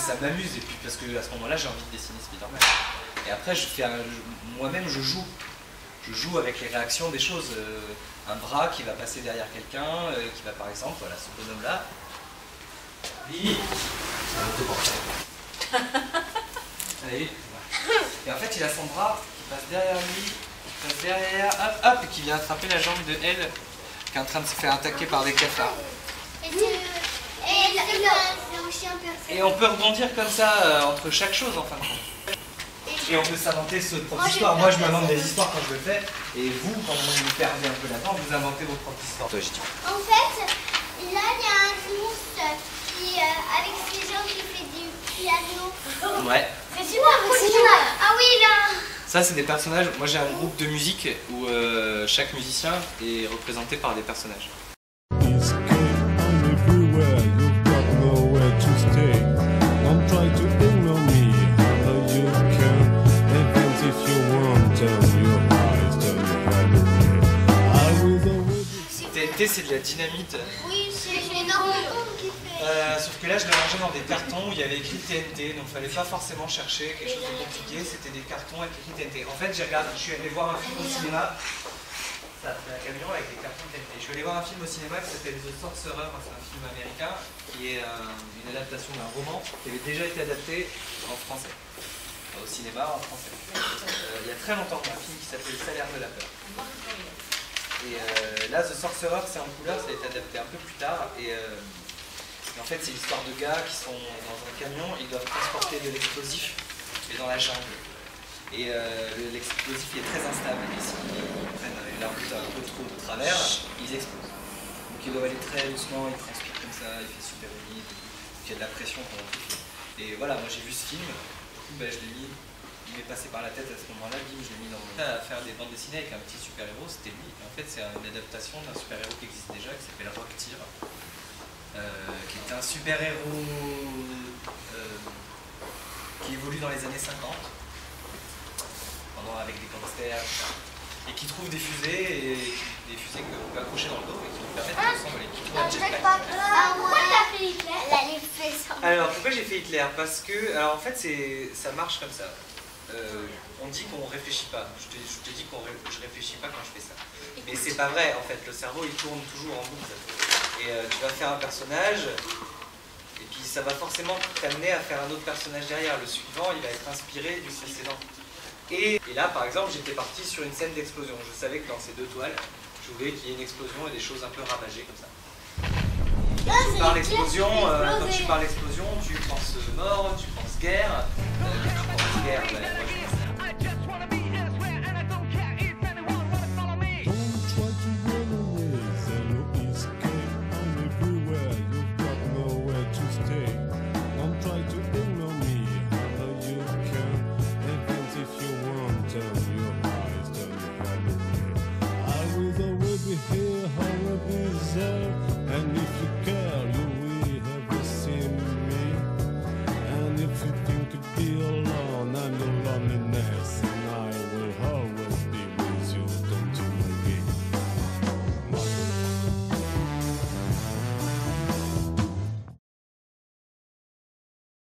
ça m'amuse, et puis parce que à ce moment-là j'ai envie de dessiner Spider-Man. Et après moi-même je joue. Je joue avec les réactions des choses. Un bras qui va passer derrière quelqu'un, qui va par exemple, voilà, ce bonhomme-là. Lui, allez. Et en fait il a son bras qui passe derrière lui, qui passe derrière, hop, et qui vient attraper la jambe de elle, qui est en train de se faire attaquer par des cafards. Et on peut rebondir comme ça entre chaque chose en fin de compte. Et on peut s'inventer ce propre histoire. Moi je m'invente des histoires quand je le fais, et vous, quand vous vous perdez un peu là-dedans, vous inventez vos propres histoires. Toi, je dis. En fait, là il y a un ours qui, avec ses jambes, qui fait du piano. Ouais. Mais c'est moi, ah oui là. Ça c'est des personnages. Moi j'ai un groupe de musique où chaque musicien est représenté par des personnages. TNT c'est de la dynamite. Oui, c'est énormément qui fait. Sauf que là je l'ai rangé dans des cartons où il y avait écrit TNT, donc il fallait pas forcément chercher quelque chose de compliqué, c'était des cartons avec écrit TNT. En fait je suis allé voir un film au cinéma, ça c'est un camion avec des cartons TNT. Je suis allé voir un film au cinéma qui s'appelle The Sorcerer, c'est un film américain qui est une adaptation d'un roman qui avait déjà été adapté en français, au cinéma en français. Il y a très longtemps, un film qui s'appelle Le Salaire de la peur. Et là, The Sorcerer, c'est en couleur, ça a été adapté un peu plus tard. Et en fait, c'est l'histoire de gars qui sont dans un camion, ils doivent transporter de l'explosif, mais dans la jungle. Et l'explosif est très instable. Et s'ils prennent la route un peu trop de travers, ils explosent. Donc ils doivent aller très doucement, ils transpirent comme ça, il fait super humide, il y a de la pression pendant tout le film. Et voilà, moi j'ai vu ce film, du coup je l'ai mis. Il m'est passé par la tête à ce moment-là, bim, je l'ai mis dans mon... À faire des bandes dessinées avec un petit super-héros, c'était lui. Et en fait, c'est une adaptation d'un super-héros qui existe déjà, qui s'appelle Rocktear, qui est un super-héros qui évolue dans les années 50, avec des gangsters, et qui trouve des fusées, qu'on peut accrocher dans le dos et qui nous permettent de s'envoler. Pourquoi t'as fait Hitler? Alors, pourquoi j'ai fait Hitler? Parce que, alors en fait, ça marche comme ça. On dit qu'on réfléchit pas. Je te dis que je réfléchis pas quand je fais ça. Mais c'est pas vrai en fait. Le cerveau il tourne toujours en boucle. Et tu vas faire un personnage, et puis ça va forcément t'amener à faire un autre personnage derrière. Le suivant il va être inspiré du précédent. Et là par exemple j'étais parti sur une scène d'explosion. Je savais que dans ces deux toiles, je voulais qu'il y ait une explosion et des choses un peu ravagées comme ça. Quand tu parles d'explosion, tu penses mort, tu penses guerre. Tu penses guerre,